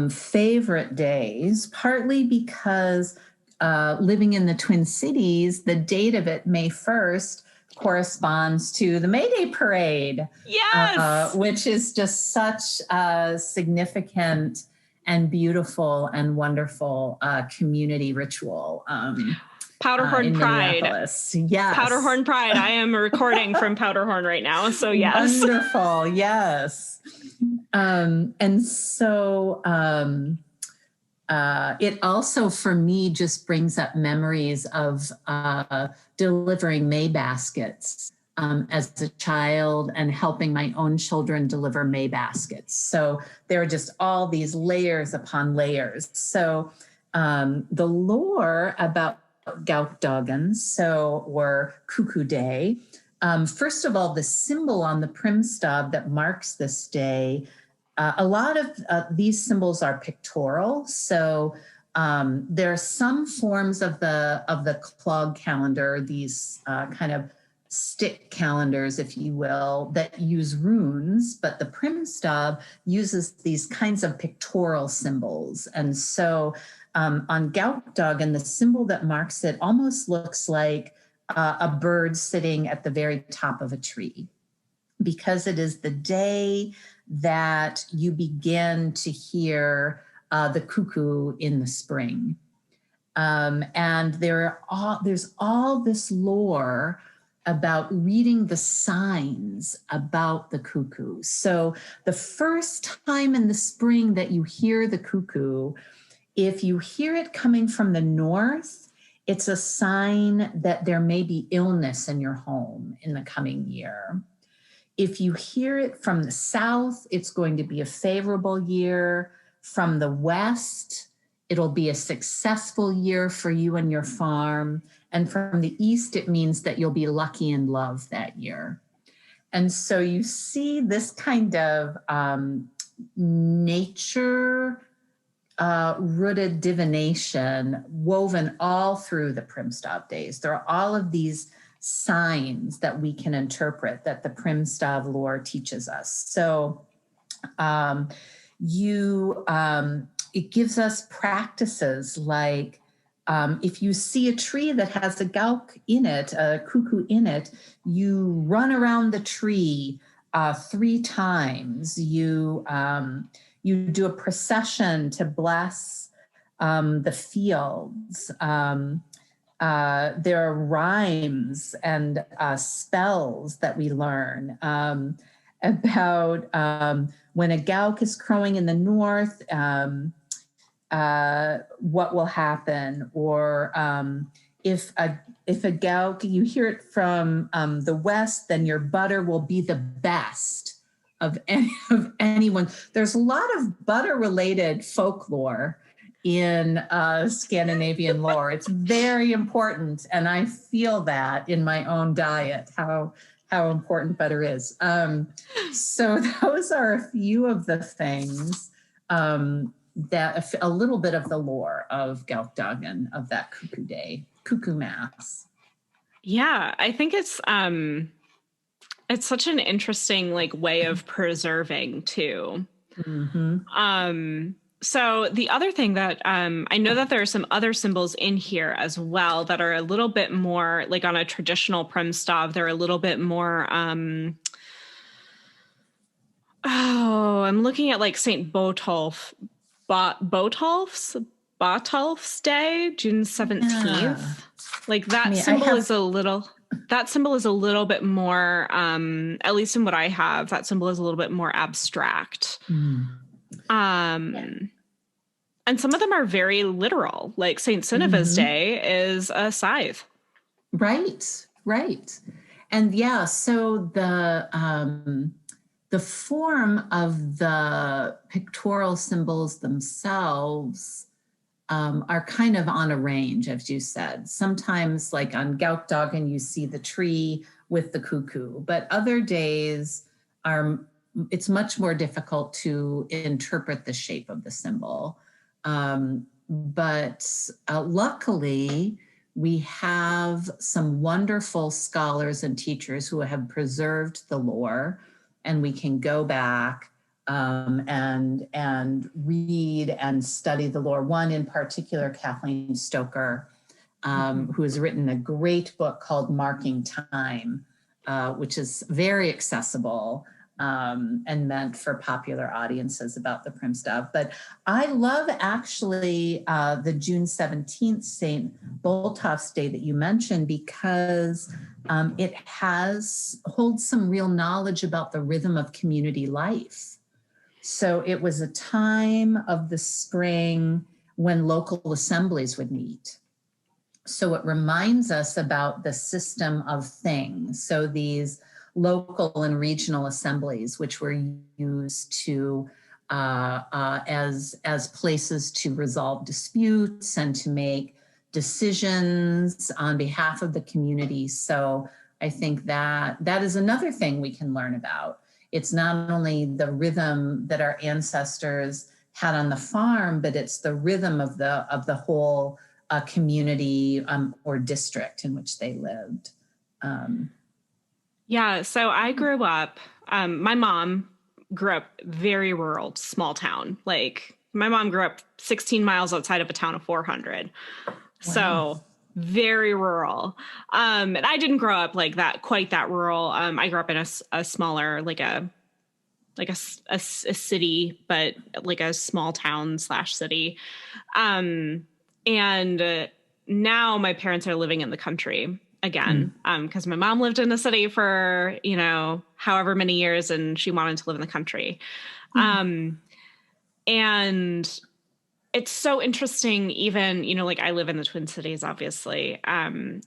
favorite days, partly because living in the Twin Cities, the date of it, May 1st, corresponds to the May Day Parade. Yes! Which is just such a significant and beautiful and wonderful community ritual. Powderhorn Pride. Yes. Powderhorn Pride. I am recording from Powderhorn right now. So yes. Wonderful. Yes. And so it also, for me, just brings up memories of delivering May baskets as a child and helping my own children deliver May baskets. So there are just all these layers upon layers. So the lore about Gaukdagen, or Cuckoo Day. First of all, the symbol on the Primstav that marks this day, a lot of these symbols are pictorial. So there are some forms of the clog calendar, these kind of stick calendars, if you will, that use runes, but the Primstav uses these kinds of pictorial symbols. And so on Gaukdagen, the symbol that marks it almost looks like a bird sitting at the very top of a tree, because it is the day that you begin to hear the cuckoo in the spring. And there's all this lore about reading the signs about the cuckoo. So the first time in the spring that you hear the cuckoo, if you hear it coming from the north, it's a sign that there may be illness in your home in the coming year. If you hear it from the south, it's going to be a favorable year. From the west, it'll be a successful year for you and your farm. And from the east, it means that you'll be lucky in love that year. And so you see this kind of nature rooted divination woven all through the Primstav days. There are all of these signs that we can interpret that the Primstav lore teaches us. So it gives us practices like if you see a tree that has a gauk in it, a cuckoo in it, you run around the tree 3 times. You do a procession to bless the fields. There are rhymes and spells that we learn about when a gauk is crowing in the north, what will happen, or if a gauk, you hear it from the west, then your butter will be the best of anyone. There's a lot of butter-related folklore in Scandinavian lore. It's very important, and I feel that in my own diet, how important butter is. So those are a few of the things that a little bit of the lore of Gaukdagen, of that cuckoo day, cuckoo mass. Yeah, I think it's such an interesting way of preserving too. Mm-hmm. So the other thing that I know that there are some other symbols in here as well that are a little bit more on a traditional Primstav. They're a little bit more. I'm looking at Saint Botolf's Day, June 17th. That symbol is a little. That symbol is a little bit more, at least in what I have, that symbol is a little bit more abstract. And some of them are very literal, like St. Syneva's Day is a scythe. Right. And so the form of the pictorial symbols themselves are kind of on a range, as you said. Sometimes, like on Gaukdagen, you see the tree with the cuckoo, but other days it's much more difficult to interpret the shape of the symbol. But luckily, we have some wonderful scholars and teachers who have preserved the lore, and we can go back and read and study the lore. One in particular, Kathleen Stokker, who has written a great book called Marking Time, which is very accessible and meant for popular audiences about the Primstav. But I love actually the June 17th St. Boltoft's Day that you mentioned, because it holds some real knowledge about the rhythm of community life. So it was a time of the spring when local assemblies would meet. So it reminds us about the system of things. So these local and regional assemblies, which were used to as places to resolve disputes and to make decisions on behalf of the community. So I think that is another thing we can learn about. It's not only the rhythm that our ancestors had on the farm, but it's the rhythm of the whole community or district in which they lived. Yeah, so I grew up, my mom grew up very rural, small town. Like my mom grew up 16 miles outside of a town of 400. Wow. So very rural. And I didn't grow up like that, quite that rural. I grew up in a smaller, like a city, but like a small town / city. And now my parents are living in the country again, because my mom lived in the city for, however many years, and she wanted to live in the country. And it's so interesting, even, like I live in the Twin Cities, obviously. And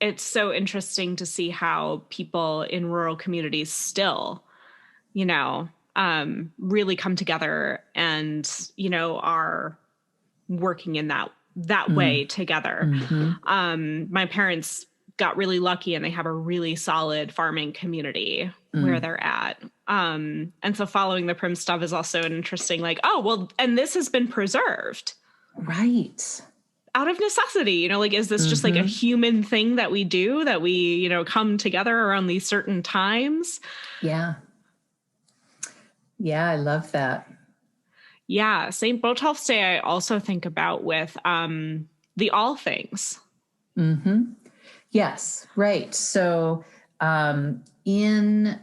it's so interesting to see how people in rural communities still, really come together and, are working in that way together. My parents got really lucky and they have a really solid farming community where they're at. And so following the Primstav is also an interesting, and this has been preserved. Right. Out of necessity, is this just like a human thing that we do, that we, come together around these certain times? Yeah. Yeah, I love that. Yeah. St. Botolph's Day, I also think about with the all things. Yes, right. So it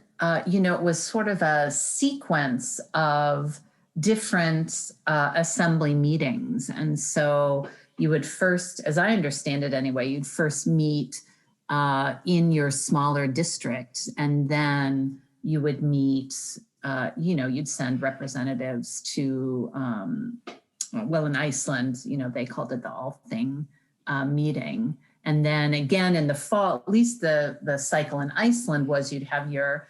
was sort of a sequence of different assembly meetings. And so you would first, as I understand it anyway, you'd first meet in your smaller district, and then you would meet, you'd send representatives to, in Iceland, they called it the Althing meeting. And then again in the fall, at least the cycle in Iceland was you'd have your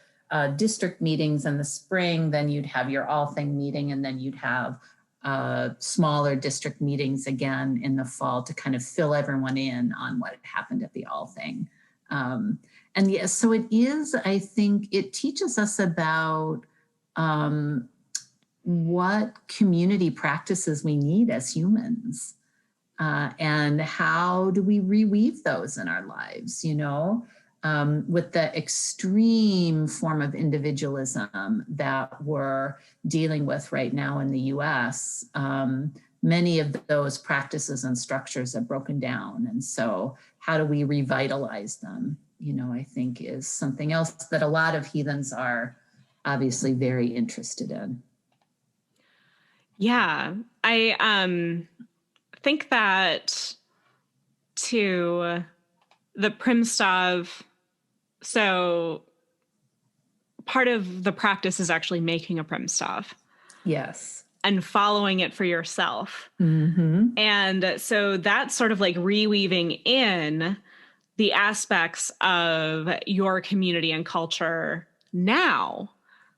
district meetings in the spring, then you'd have your Althing meeting, and then you'd have smaller district meetings again in the fall to kind of fill everyone in on what happened at the Althing. And yes, so it is, I think it teaches us about what community practices we need as humans. And how do we reweave those in our lives, with the extreme form of individualism that we're dealing with right now in the US, many of those practices and structures have broken down. And so how do we revitalize them, I think is something else that a lot of heathens are obviously very interested in. Yeah, I think that to the Primstav, so part of the practice is actually making a Primstav. Yes. And following it for yourself. And so that's sort of like reweaving in the aspects of your community and culture now.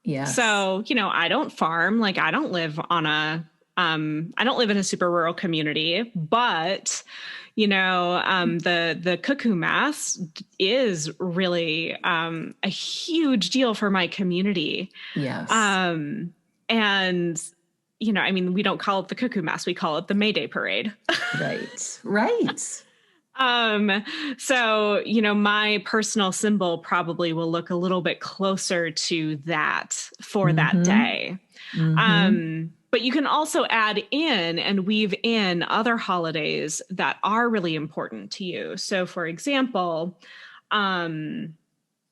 Yes. So, I don't farm, I don't live on I don't live in a super rural community, but, the cuckoo mass is really a huge deal for my community. Yes. And, we don't call it the cuckoo mass, we call it the May Day parade. Right. So, my personal symbol probably will look a little bit closer to that for that day. But you can also add in and weave in other holidays that are really important to you. So, for example,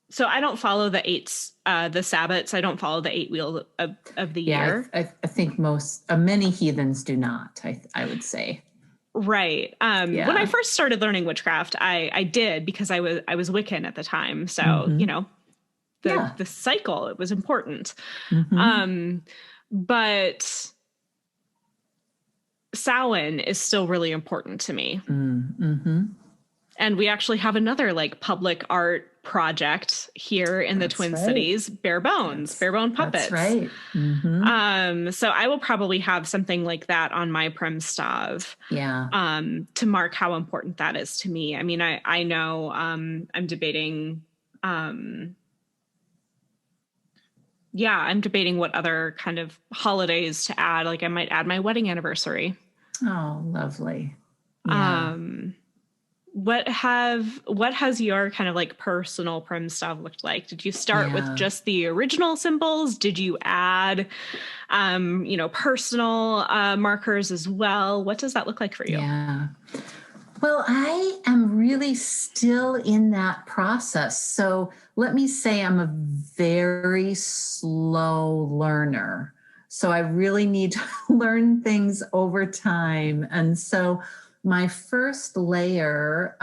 so I don't follow the Sabbats. I don't follow the 8 wheels of the year. I think many heathens do not, I would say. Right. When I first started learning witchcraft, I did because I was Wiccan at the time. So, the cycle, it was important. But Samhain is still really important to me. And we actually have another public art project here in the Twin Cities, Bare Bone Puppets. That's right. So I will probably have something like that on my Primstav. To mark how important that is to me. I mean, I know I'm debating I'm debating what other kind of holidays to add. I might add my wedding anniversary. Oh, lovely. What has your kind of personal Primstav looked like? Did you start with just the original symbols? Did you add, personal markers as well? What does that look like for you? Yeah. Well, I am really still in that process. So let me say I'm a very slow learner. So I really need to learn things over time. And so my first layer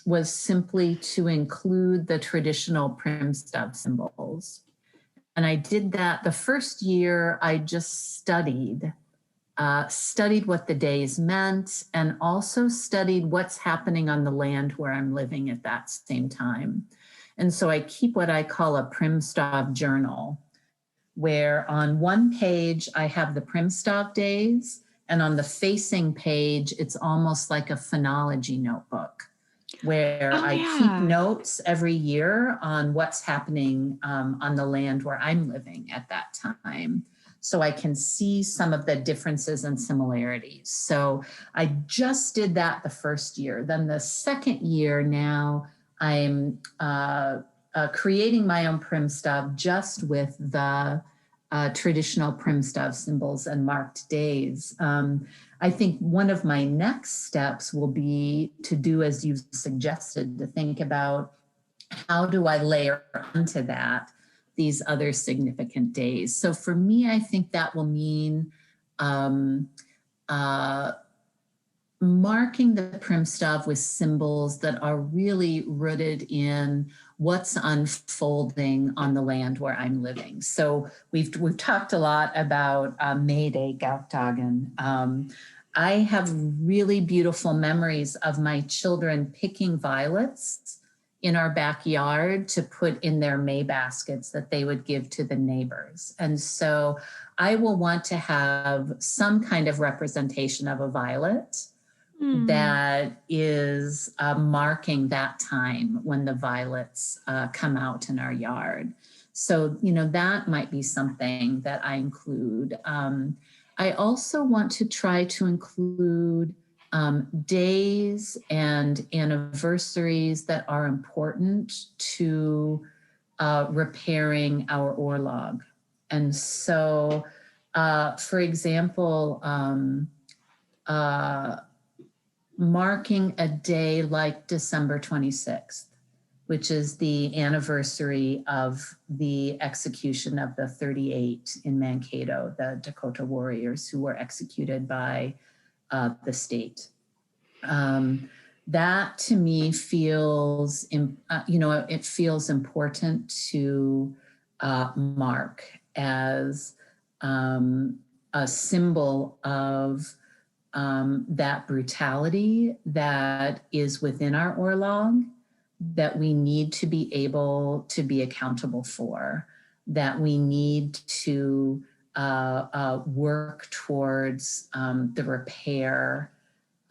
was simply to include the traditional Primstav symbols. And I did that the first year. I just studied what the days meant, and also studied what's happening on the land where I'm living at that same time. And so I keep what I call a Primstav journal, where on one page I have the Primstav days, and on the facing page, it's almost like a phonology notebook, where I keep notes every year on what's happening on the land where I'm living at that time, so I can see some of the differences and similarities. So I just did that the first year. Then the second year, now I'm creating my own Primstav just with the traditional Primstav symbols and marked days. I think one of my next steps will be to do as you suggested, to think about how do I layer onto that these other significant days. So for me, I think that will mean marking the Primstav with symbols that are really rooted in what's unfolding on the land where I'm living. So we've talked a lot about May Day, Gaukdagen. I have really beautiful memories of my children picking violets in our backyard to put in their May baskets that they would give to the neighbors. And so I will want to have some kind of representation of a violet that is marking that time when the violets come out in our yard. So, that might be something that I include. I also want to try to include days and anniversaries that are important to repairing our orlog. And so, for example, marking a day like December 26th, which is the anniversary of the execution of the 38 in Mankato, the Dakota warriors who were executed by the state. That to me feels, it feels important to mark as a symbol of that brutality that is within our orlog, that we need to be able to be accountable for, that we need to work towards the repair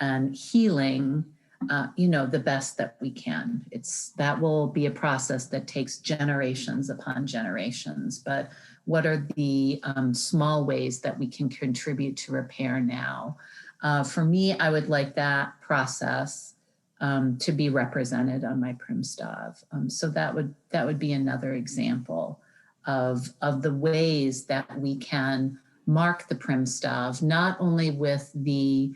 and healing, the best that we can. That will be a process that takes generations upon generations, but what are the small ways that we can contribute to repair now? For me, I would like that process to be represented on my Primstav. So that would be another example of the ways that we can mark the Primstav, not only with the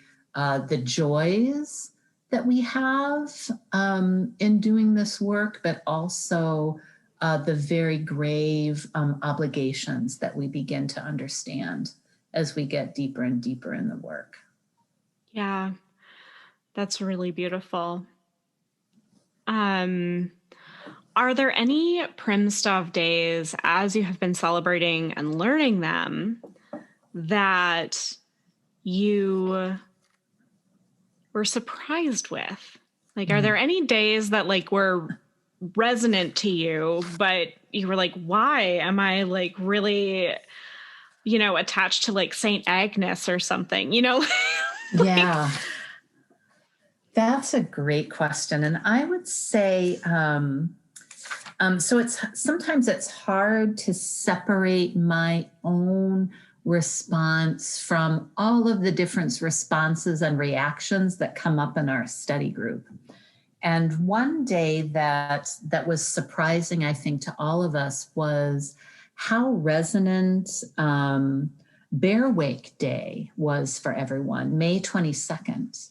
joys that we have in doing this work, but also the very grave obligations that we begin to understand as we get deeper and deeper in the work. Yeah, that's really beautiful. Are there any Primstav days, as you have been celebrating and learning them, that you were surprised with? Like, are there any days that like were resonant to you, but you were like, why am I like really, attached to like Saint Agnes or something, Yeah, that's a great question. And I would say, so sometimes it's hard to separate my own response from all of the different responses and reactions that come up in our study group. And one day that was surprising, I think, to all of us was how resonant Bear Wake Day was for everyone, May 22nd.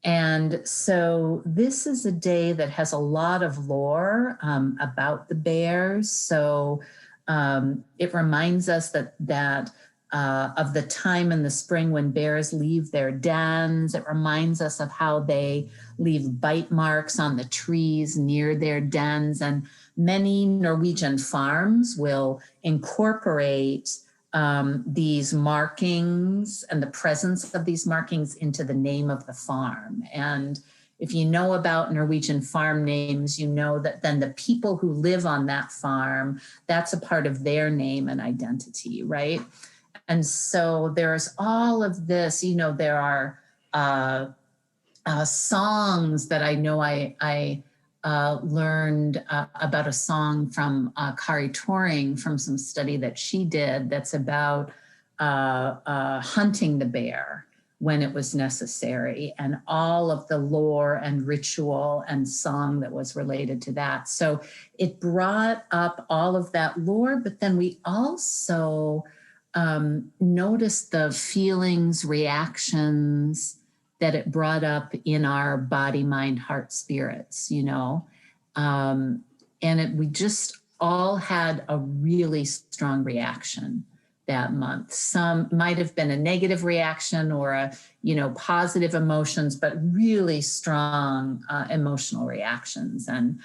And so this is a day that has a lot of lore about the bears. So it reminds us that of the time in the spring when bears leave their dens. It reminds us of how they leave bite marks on the trees near their dens. And many Norwegian farms will incorporate these markings and the presence of these markings into the name of the farm. And if you know about Norwegian farm names, you know that then the people who live on that farm, that's a part of their name and identity, right? And so there's all of this, there are songs that I know I learned about a song from Kari Toring from some study that she did that's about hunting the bear when it was necessary, and all of the lore and ritual and song that was related to that. So it brought up all of that lore, but then we also noticed the feelings, reactions that it brought up in our body, mind, heart, spirits, and we just all had a really strong reaction that month. Some might have been a negative reaction or positive emotions, but really strong emotional reactions. And,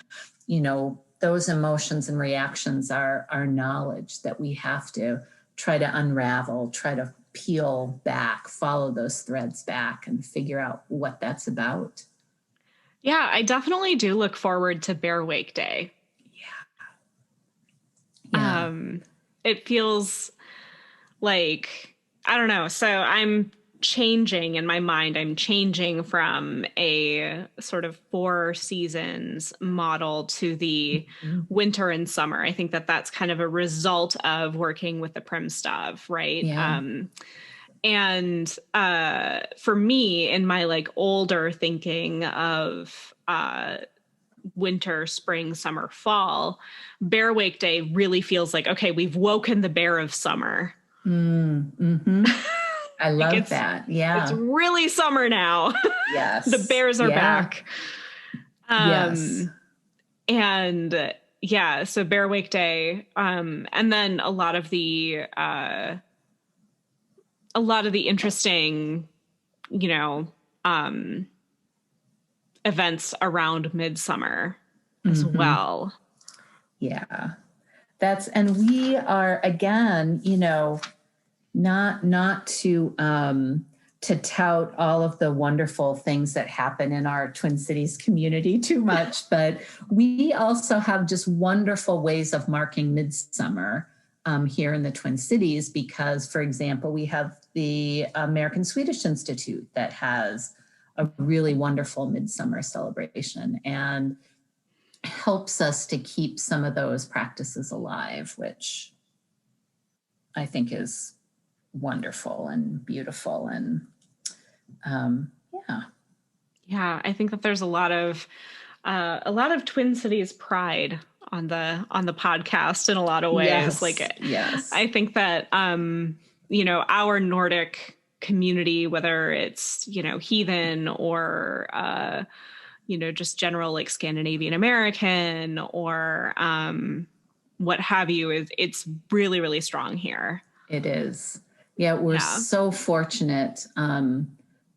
those emotions and reactions are knowledge that we have to try to unravel, try to peel back, follow those threads back and figure out what that's about. Yeah, I definitely do look forward to Bear Wake Day. Yeah. It feels like, I don't know. So I'm changing in my mind. I'm changing from a sort of 4 seasons model to the winter and summer. I think that that's kind of a result of working with the Primstav, right? Yeah. And for me, in my like older thinking of winter, spring, summer, fall, Bear Wake Day really feels like, okay, we've woken the bear of summer. Mm-hmm. I love that. Yeah. It's really summer now. Yes. The bears are back. Yes. And yeah, so Bear Wake Day. And then a lot of the interesting, events around midsummer as well. Yeah. And we are, again, not to tout all of the wonderful things that happen in our Twin Cities community too much, but we also have just wonderful ways of marking midsummer here in the Twin Cities because, for example, we have the American Swedish Institute that has a really wonderful midsummer celebration and helps us to keep some of those practices alive, which I think is wonderful and beautiful. And Yeah, I think that there's a lot of Twin Cities pride on the podcast in a lot of ways. Yes. I think that our Nordic community, whether it's heathen or just general like Scandinavian American or what have you, it's really, really strong here. It is. Yeah, we're so fortunate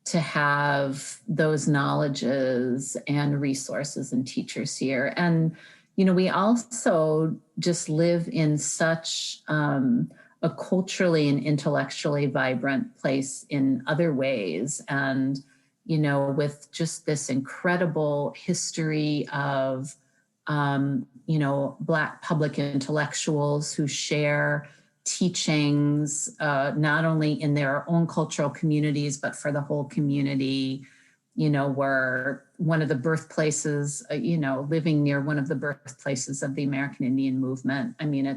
to have those knowledges and resources and teachers here. And, we also just live in such a culturally and intellectually vibrant place in other ways. And, with just this incredible history of, Black public intellectuals who share teachings, not only in their own cultural communities, but for the whole community. We're one of the birthplaces, living near one of the birthplaces of the American Indian movement. I mean,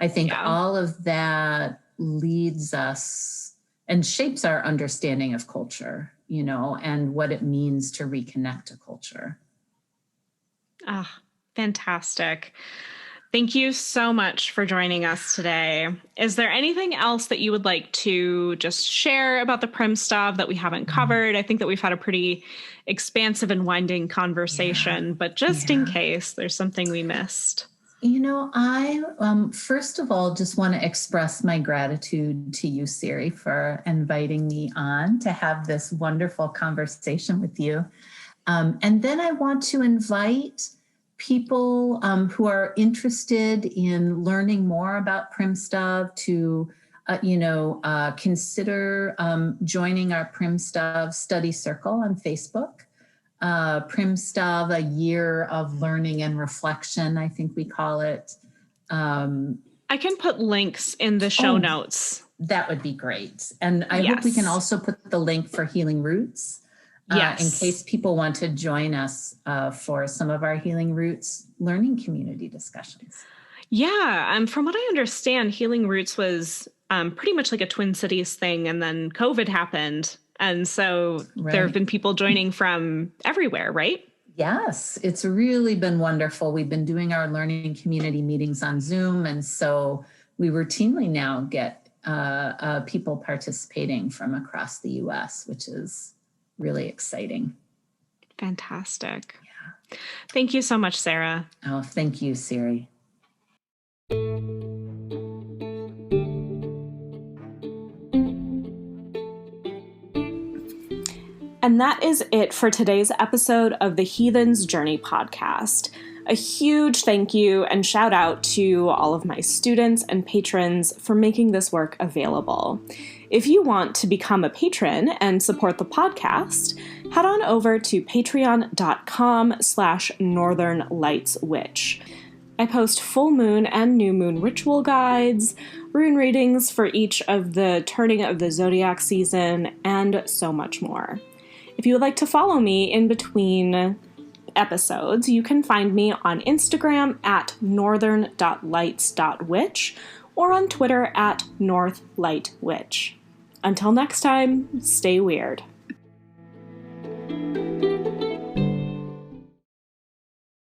I think all of that leads us and shapes our understanding of culture, and what it means to reconnect to culture. Ah, fantastic. Thank you so much for joining us today. Is there anything else that you would like to just share about the Primstav that we haven't covered? I think that we've had a pretty expansive and winding conversation, but just in case there's something we missed. I first of all just want to express my gratitude to you, Siri, for inviting me on to have this wonderful conversation with you. And then I want to invite people who are interested in learning more about Primstav to, consider joining our Primstav study circle on Facebook. Primstav, a year of learning and reflection, I think we call it. I can put links in the show notes. That would be great. And I hope we can also put the link for Healing Roots. In case people want to join us for some of our Healing Roots learning community discussions. Yeah, from what I understand, Healing Roots was pretty much like a Twin Cities thing, and then COVID happened. And so there have been people joining from everywhere, right? Yes, it's really been wonderful. We've been doing our learning community meetings on Zoom, and so we routinely now get people participating from across the U.S., which is really exciting. Fantastic. Yeah. Thank you so much, Sara. Oh, thank you, Siri. And that is it for today's episode of the Heathens Journey podcast. A huge thank you and shout out to all of my students and patrons for making this work available. If you want to become a patron and support the podcast, head on over to patreon.com/northernlightswitch. I post full moon and new moon ritual guides, rune readings for each of the turning of the zodiac season, and so much more. If you would like to follow me in between episodes, you can find me on Instagram at northern.lights.witch or on Twitter at northlightwitch. Until next time, stay weird.